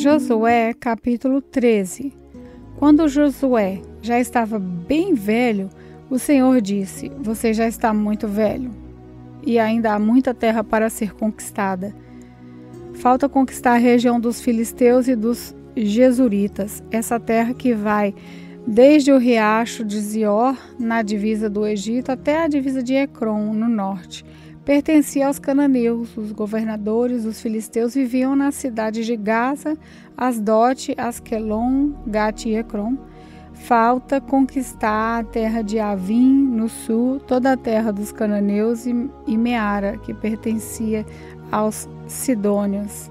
Josué, capítulo 13. Quando Josué já estava bem velho, o Senhor disse: Você já está muito velho, e ainda há muita terra para ser conquistada. Falta conquistar a região dos filisteus e dos jesuritas, essa terra que vai desde o riacho de Zior, na divisa do Egito, até a divisa de Ecrom, no norte. Pertencia aos cananeus. Os governadores dos filisteus viviam na cidade de Gaza, Asdote, Asquelon, Gate e Ecrom. Falta conquistar a terra de Avim, no sul, toda a terra dos cananeus e Meara, que pertencia aos sidônios,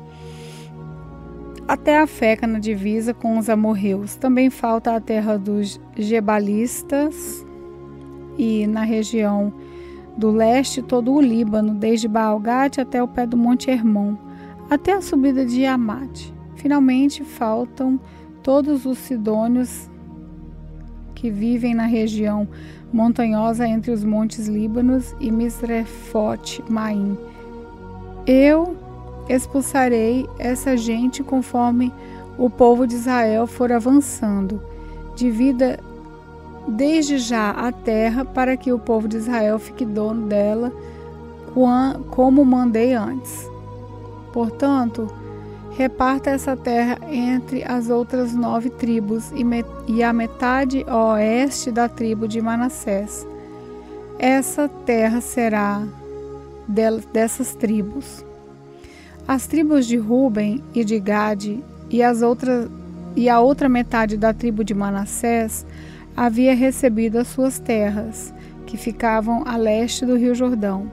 até a Feca na divisa com os amorreus. Também falta a terra dos gebalistas e na região do leste todo o Líbano, desde Baal-Gade até o pé do Monte Hermon, até a subida de Amate. Finalmente faltam todos os sidônios que vivem na região montanhosa entre os montes Líbanos e Misrefote-Maim. Eu expulsarei essa gente conforme o povo de Israel for avançando. Divida desde já a terra para que o povo de Israel fique dono dela, como mandei antes. Portanto, reparta essa terra entre as outras 9 tribos e a metade oeste da tribo de Manassés. Essa terra será dessas tribos. As tribos de Ruben e de Gade e a outra metade da tribo de Manassés havia recebido as suas terras, que ficavam a leste do rio Jordão.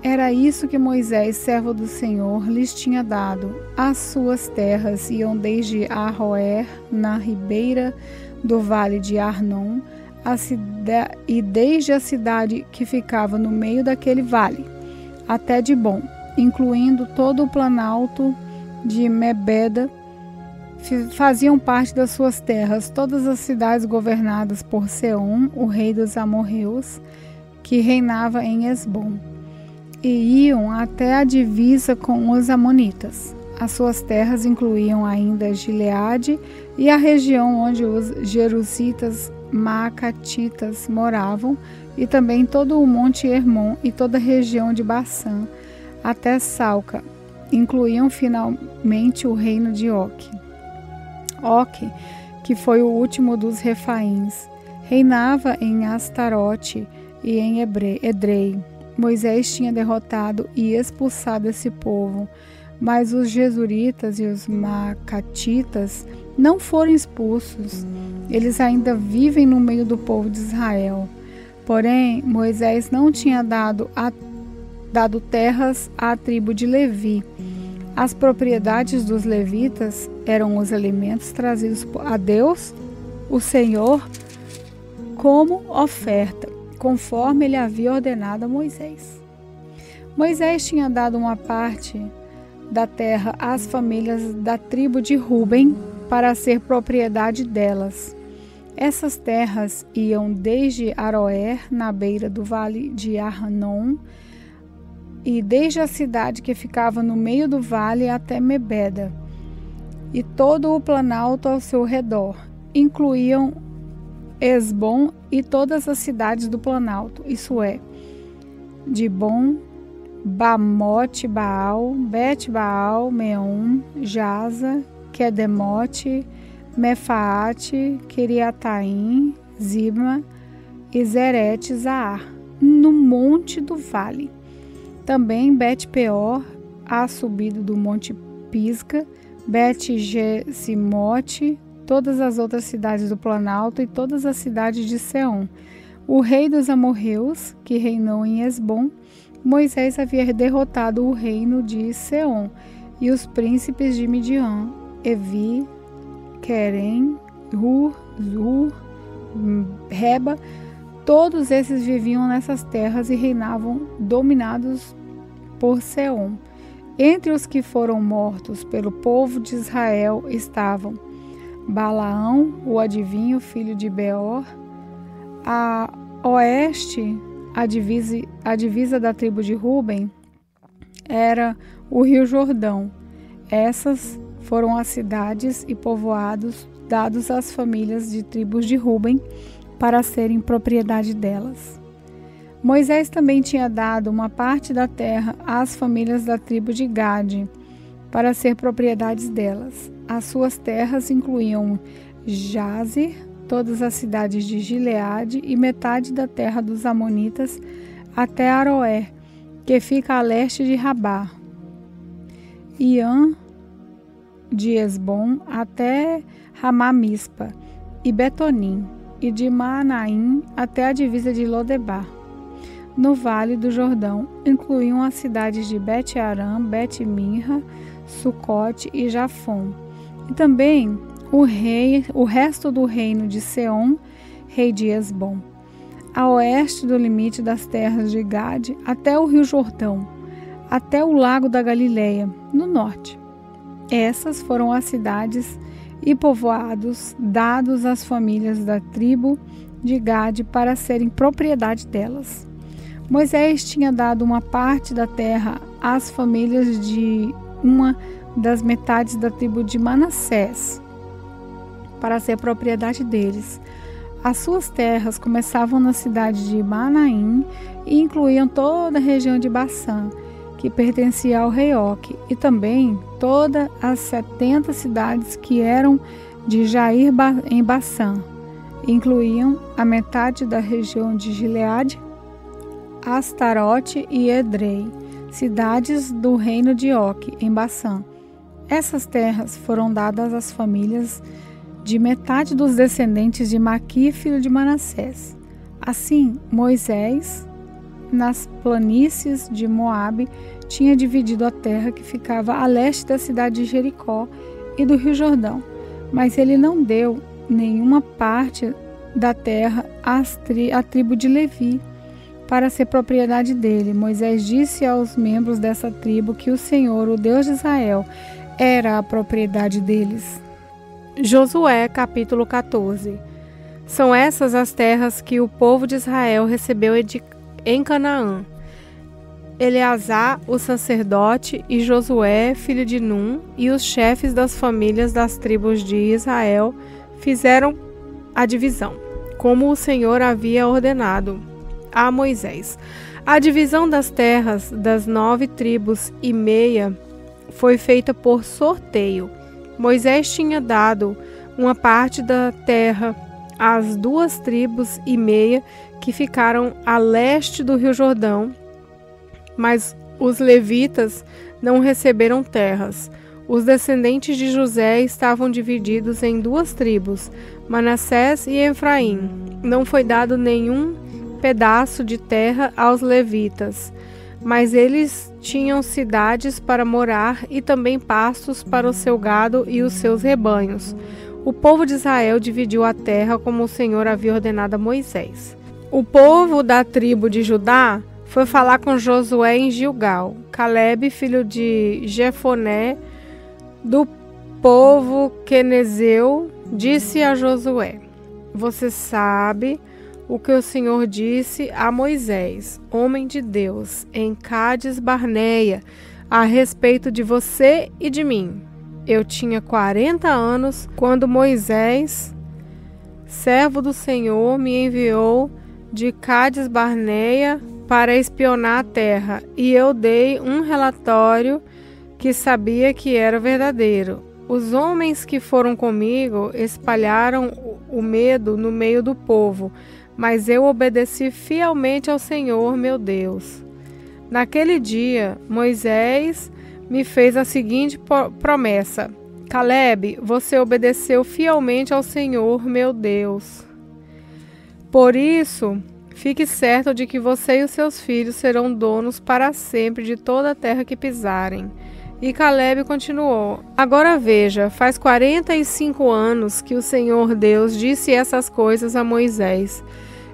Era isso que Moisés, servo do Senhor, lhes tinha dado. As suas terras iam desde Aroer, na ribeira do vale de Arnon, e desde a cidade que ficava no meio daquele vale, até Dibom, incluindo todo o planalto de Mebeda, faziam parte das suas terras todas as cidades governadas por Seom, o rei dos amorreus, que reinava em Esbom, e iam até a divisa com os amonitas. As suas terras incluíam ainda Gileade e a região onde os jerusitas maacatitas moravam, e também todo o monte Hermon e toda a região de Bassã, até Salca. Incluíam finalmente o reino de Og, que foi o último dos Refaíns. Reinava em Astarote e em Edrei. Moisés tinha derrotado e expulsado esse povo, mas os jesuritas e os maacatitas não foram expulsos. Eles ainda vivem no meio do povo de Israel. Porém, Moisés não tinha dado terras à tribo de Levi. As propriedades dos levitas eram os alimentos trazidos a Deus, o Senhor, como oferta, conforme ele havia ordenado a Moisés. Moisés tinha dado uma parte da terra às famílias da tribo de Ruben para ser propriedade delas. Essas terras iam desde Aroer, na beira do vale de Arnon, e desde a cidade que ficava no meio do vale até Mebeda, e todo o planalto ao seu redor. Incluíam Esbom e todas as cidades do planalto, isso é, Dibom, Bamote, Baal, Bet-Baal, Meon, Jaza, Kedemote, Mefaate, Kiriataim, Zibma e Zerete-Zahar, no monte do vale. Também Bet-Peor, a subida do monte Pisga, Bet-Gesimote, todas as outras cidades do planalto e todas as cidades de Seom. O rei dos amorreus, que reinou em Esbom, Moisés havia derrotado o reino de Seom e os príncipes de Midian, Evi, Querem, Zur, Reba. Todos esses viviam nessas terras e reinavam dominados por Seom. Entre os que foram mortos pelo povo de Israel estavam Balaão, o adivinho, filho de Beor. A oeste, a divisa da tribo de Ruben, era o rio Jordão. Essas foram as cidades e povoados dados às famílias de tribos de Ruben para serem propriedade delas. Moisés também tinha dado uma parte da terra às famílias da tribo de Gade para ser propriedades delas. As suas terras incluíam Jazer, todas as cidades de Gileade e metade da terra dos Amonitas até Aroé, que fica a leste de Rabá, Iã de Esbom até Ramá-Mispa e Betonim, e de Maanaim até a divisa de Lodebar. No Vale do Jordão, incluíam as cidades de Bet-Arã, Bet-Minra, Sucote e Jafom, e também o resto do reino de Seom, rei de Esbom, a oeste do limite das terras de Gade, até o rio Jordão, até o lago da Galileia, no norte. Essas foram as cidades e povoados dados às famílias da tribo de Gade para serem propriedade delas. Moisés tinha dado uma parte da terra às famílias de uma das metades da tribo de Manassés, para ser propriedade deles. As suas terras começavam na cidade de Manaim e incluíam toda a região de Bassã, que pertencia ao rei Og, e também todas as 70 cidades que eram de Jair em Bassã. Incluíam a metade da região de Gileade, Astarote e Edrei, cidades do reino de Og, em Bassã. Essas terras foram dadas às famílias de metade dos descendentes de Maqui, filho de Manassés. Assim, Moisés, nas planícies de Moabe, tinha dividido a terra que ficava a leste da cidade de Jericó e do rio Jordão, mas ele não deu nenhuma parte da terra à tribo de Levi, para ser propriedade dele. Moisés disse aos membros dessa tribo que o Senhor, o Deus de Israel, era a propriedade deles. Josué, capítulo 14. São essas as terras que o povo de Israel recebeu em Canaã. Eleazar, o sacerdote, e Josué, filho de Num, e os chefes das famílias das tribos de Israel fizeram a divisão, como o Senhor havia ordenado a Moisés. A divisão das terras das 9 tribos e meia foi feita por sorteio. Moisés tinha dado uma parte da terra às 2 tribos e meia que ficaram a leste do rio Jordão, mas os levitas não receberam terras. Os descendentes de José estavam divididos em 2 tribos, Manassés e Efraim. Não foi dado nenhum pedaço de terra aos levitas, mas eles tinham cidades para morar e também pastos para o seu gado e os seus rebanhos. O povo de Israel dividiu a terra como o Senhor havia ordenado a Moisés. O povo da tribo de Judá foi falar com Josué em Gilgal. Calebe, filho de Jefoné, do povo quenezeu, disse a Josué: Você sabe o que o Senhor disse a Moisés, homem de Deus, em Cádiz Barneia, a respeito de você e de mim. Eu tinha 40 anos quando Moisés, servo do Senhor, me enviou de Cádiz Barneia para espionar a terra, e eu dei um relatório que sabia que era verdadeiro. Os homens que foram comigo espalharam o medo no meio do povo, mas eu obedeci fielmente ao Senhor, meu Deus. Naquele dia, Moisés me fez a seguinte promessa: Calebe, você obedeceu fielmente ao Senhor, meu Deus. Por isso, fique certo de que você e os seus filhos serão donos para sempre de toda a terra que pisarem. E Calebe continuou: Agora veja, faz 45 anos que o Senhor Deus disse essas coisas a Moisés.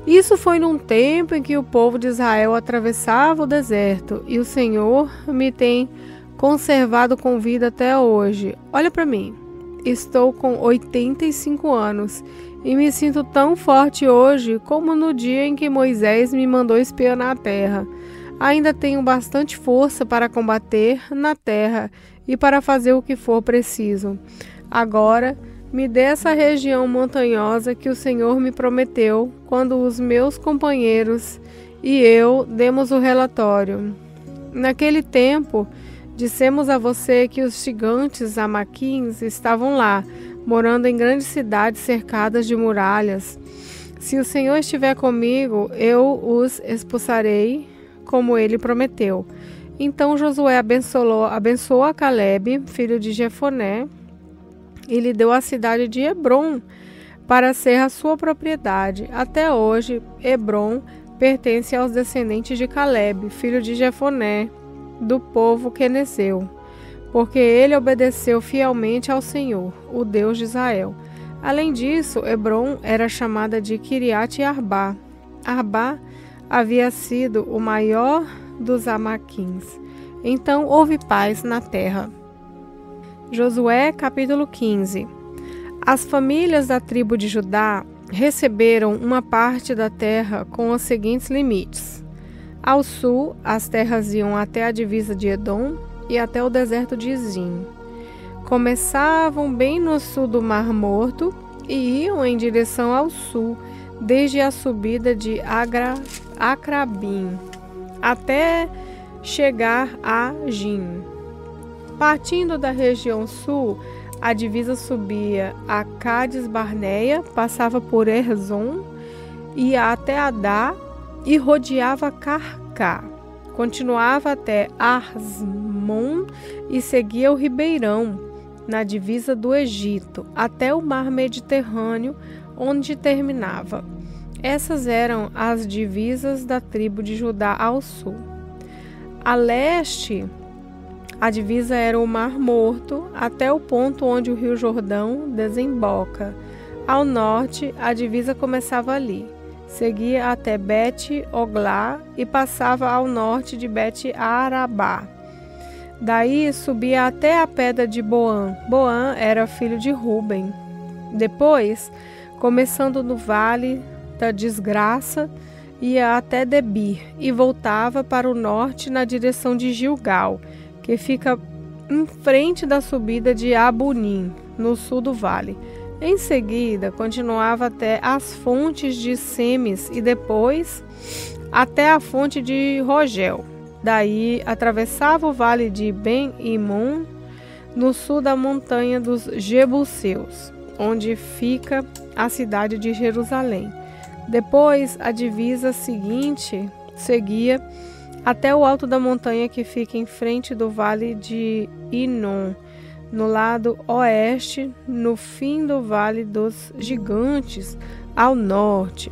Isso foi num tempo em que o povo de Israel atravessava o deserto, e o Senhor me tem conservado com vida até hoje. Olha para mim, estou com 85 anos e me sinto tão forte hoje como no dia em que Moisés me mandou espionar a terra. Ainda tenho bastante força para combater na terra e para fazer o que for preciso. Agora, me dê essa região montanhosa que o Senhor me prometeu quando os meus companheiros e eu demos o relatório. Naquele tempo, dissemos a você que os gigantes amaquins estavam lá, morando em grandes cidades cercadas de muralhas. Se o Senhor estiver comigo, eu os expulsarei, como ele prometeu. Então Josué abençoou a Calebe, filho de Jefoné, e lhe deu a cidade de Hebrom para ser a sua propriedade. Até hoje, Hebrom pertence aos descendentes de Calebe, filho de Jefoné, do povo quenezeu, porque ele obedeceu fielmente ao Senhor, o Deus de Israel. Além disso, Hebrom era chamada de Kiriat Arba. Arba havia sido o maior dos amaquins. Então houve paz na terra. Josué capítulo 15. As famílias da tribo de Judá receberam uma parte da terra com os seguintes limites. Ao sul, as terras iam até a divisa de Edom e até o deserto de Zim. Começavam bem no sul do Mar Morto e iam em direção ao sul, desde a subida de Acrabim até chegar a Jim. Partindo da região sul, a divisa subia a Cádiz Barneia, passava por Erzon, ia até Adá e rodeava Carcá. Continuava até Arsmon e seguia o ribeirão, na divisa do Egito, até o mar Mediterrâneo, onde terminava. Essas eram as divisas da tribo de Judá ao sul. A leste, a divisa era o Mar Morto, até o ponto onde o rio Jordão desemboca. Ao norte, a divisa começava ali. Seguia até Bet-Oglá e passava ao norte de Bet-Arabá. Daí subia até a pedra de Boã. Boã era filho de Ruben. Depois, começando no vale da desgraça, ia até Debir e voltava para o norte na direção de Gilgal, que fica em frente da subida de Abunim, no sul do vale. Em seguida, continuava até as fontes de Semes e depois até a fonte de Rogel. Daí, atravessava o vale de Ben-Imon, no sul da montanha dos Jebuseus, onde fica a cidade de Jerusalém. Depois, a divisa seguinte seguia até o alto da montanha que fica em frente do vale de Inom, no lado oeste, no fim do vale dos gigantes, ao norte,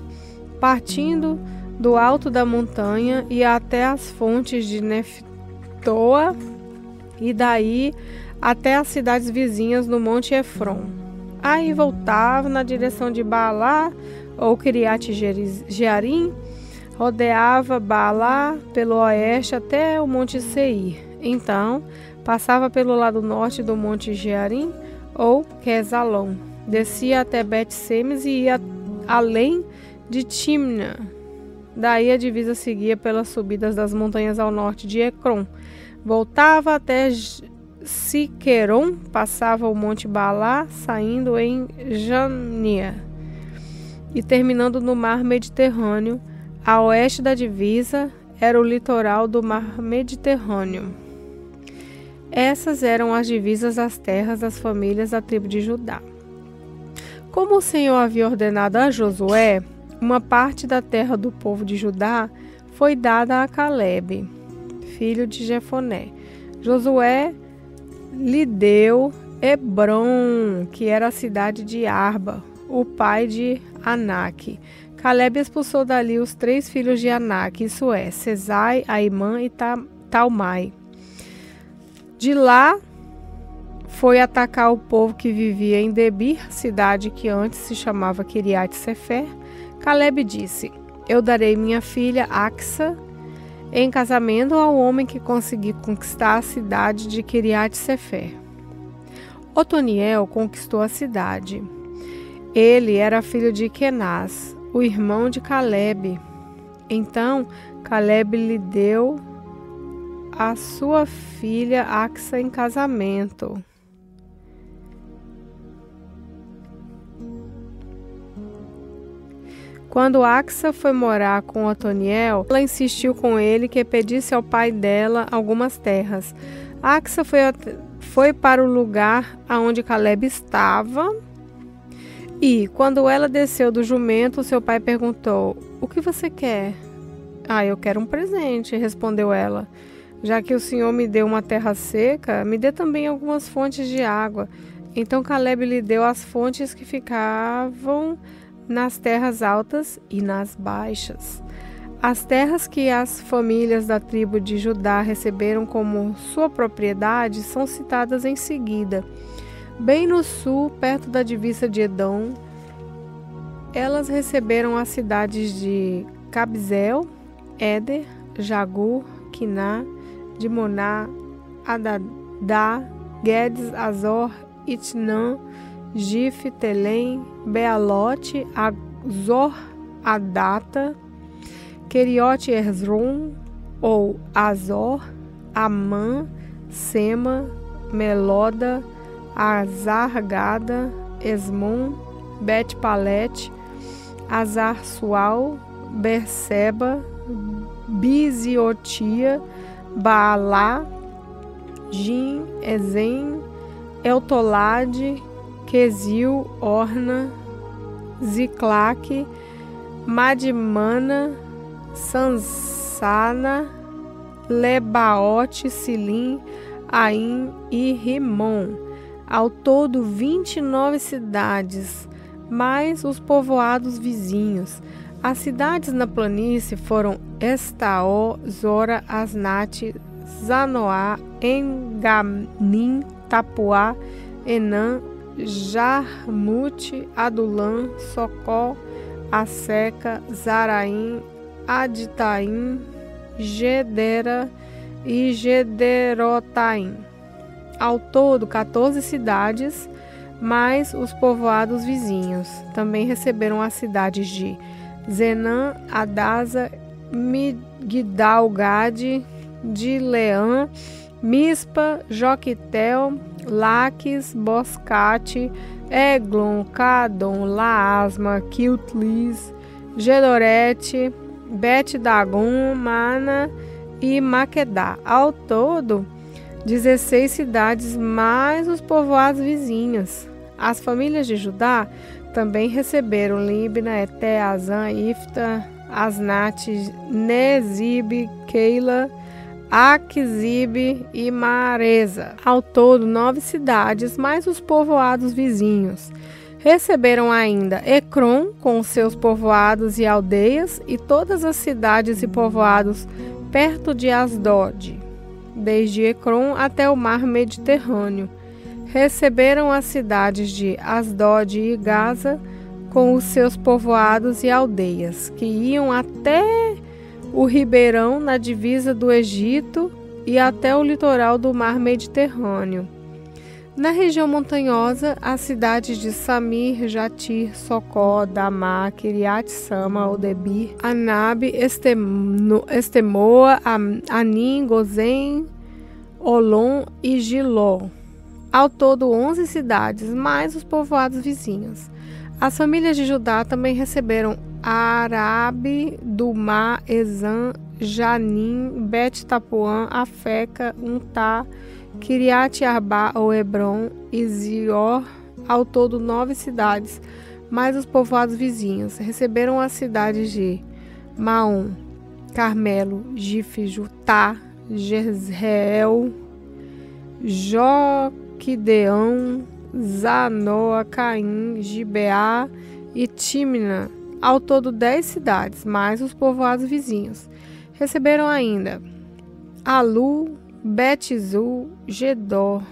partindo do alto da montanha e até as fontes de Neftoa e daí até as cidades vizinhas no Monte Efron. Aí voltava na direção de Baalá ou Kiriat Jearim, rodeava Baalá pelo oeste até o Monte Seir. Então, passava pelo lado norte do Monte Jearim ou Quesalon, descia até Bet-Semes e ia além de Timna. Daí a divisa seguia pelas subidas das montanhas ao norte de Ecrom, voltava até Siqueron, passava o Monte Baalá, saindo em Jania e terminando no Mar Mediterrâneo. A oeste da divisa era o litoral do Mar Mediterrâneo. Essas eram as divisas das terras das famílias da tribo de Judá. Como o Senhor havia ordenado a Josué, uma parte da terra do povo de Judá foi dada a Calebe, filho de Jefoné. Josué lhe deu Hebrom, que era a cidade de Arba, o pai de Anak. Calebe expulsou dali os 3 filhos de Anak, isso é, Sesai, Aimã e Talmai. De lá, foi atacar o povo que vivia em Debir, cidade que antes se chamava Kiriat Sefer. Calebe disse: eu darei minha filha Axa em casamento ao homem que conseguir conquistar a cidade de Kiriat Sefer. Otoniel conquistou a cidade. Ele era filho de Kenaz, o irmão de Calebe. Então Calebe lhe deu a sua filha Axa em casamento. Quando Axa foi morar com Otoniel, ela insistiu com ele que pedisse ao pai dela algumas terras. Axa foi para o lugar aonde Caleb estava e, quando ela desceu do jumento, seu pai perguntou: "O que você quer?" "Eu quero um presente", respondeu ela. "Já que o Senhor me deu uma terra seca, me dê também algumas fontes de água." Então Caleb lhe deu as fontes que ficavam nas terras altas e nas baixas. As terras que as famílias da tribo de Judá receberam como sua propriedade são citadas em seguida. Bem no sul, perto da divisa de Edom, elas receberam as cidades de Cabzel, Éder, Jagur, Quiná, Dimoná, Adadá, Guedes, Azor, Itnã, Gif, Telém, Bealote, Azor, Adata, Queriote Hezron ou Azor, Amã, Sema, Meloda, Azar-Gada, Esmon, Bet-Palete, Azar-Sual, Berseba, Biziotia, Baalá, Jim, Ezen, Eltolade, Quesil, Orna, Ziclaque, Madimana, Sansana, Lebaote, Silim, Aim e Rimon. Ao todo 29 cidades, mais os povoados vizinhos. As cidades na planície foram Estaó, Zora, Asnate, Zanoá, Enganim, Tapuá, Enã, Jarmute, Adulã, Socó, Aseca, Zaraim, Aditaim, Gedera e Gederotaim. Ao todo, 14 cidades, mais os povoados vizinhos. Também receberam as cidades de Zenã, Adasa, Migdal-Gade, Dileã, Mispa, Joquitel, Laques, Boscate, Eglon, Cadon, Laasma, Quiltlis, Gedorete, Bet-Dagon, Mana e Maquedá. Ao todo, 16 cidades mais os povoados vizinhos. As famílias de Judá também receberam Libna, Eté, Azã, Ifta, Asnate, Nezib, Keila, Aquizib e Maresa. Ao todo, 9 cidades, mais os povoados vizinhos. Receberam ainda Ecrom, com seus povoados e aldeias, e todas as cidades e povoados perto de Asdod, desde Ecrom até o mar Mediterrâneo. Receberam as cidades de Asdod e Gaza, com os seus povoados e aldeias, que iam até o ribeirão na divisa do Egito e até o litoral do mar Mediterrâneo. Na região montanhosa, as cidades de Samir, Jatir, Socó, Damá, Kiriat Sama, Odebir, Anab, Estemoa, Anim, Gozém, Olom e Giló. Ao todo, 11 cidades, mais os povoados vizinhos. As famílias de Judá também receberam Arabe, Dumá, Ezã, Janim, Bet-Tapuã, Afeca, Untá, Kiriat Arba ou Hebron e Zior. Ao todo 9 cidades, mais os povoados vizinhos. Receberam as cidades de Maom, Carmelo, Gif, Jutá, Jezreel, Joquideão, Zanoa, Caim, Gibeá e Tímina. Ao todo 10 cidades, mais os povoados vizinhos. Receberam ainda Alu, Bet-Zul, Gedor,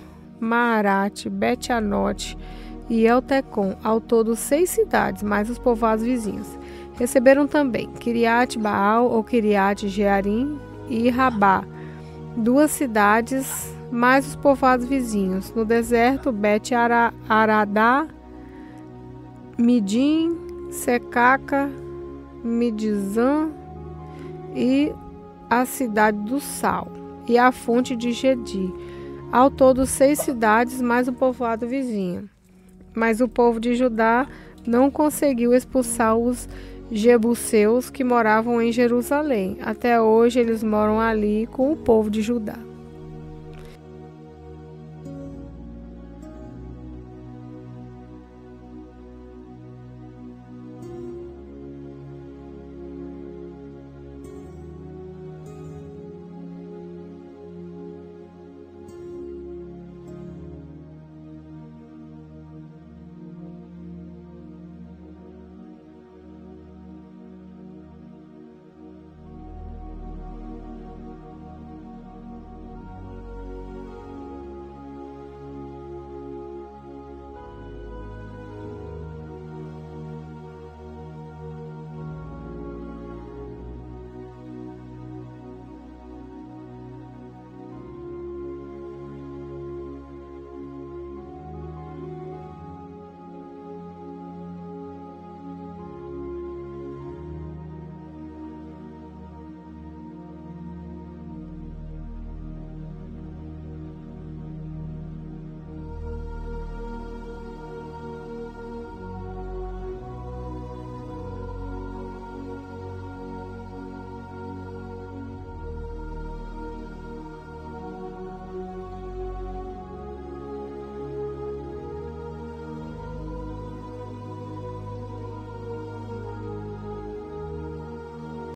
Maarate, Bet-Anote e Eltecom. Ao todo 6 cidades, mais os povoados vizinhos. Receberam também Kiriat Baal ou Kiriat Jearim e Rabá, 2 cidades, mais os povoados vizinhos. No deserto, Bet-Aradá, Midim, Secaca, Midizã e a cidade do Sal. e a fonte de Gedi. Ao todo 6 cidades, mais o povoado vizinho. Mas o povo de Judá não conseguiu expulsar os jebuseus que moravam em Jerusalém. Até hoje eles moram ali com o povo de Judá.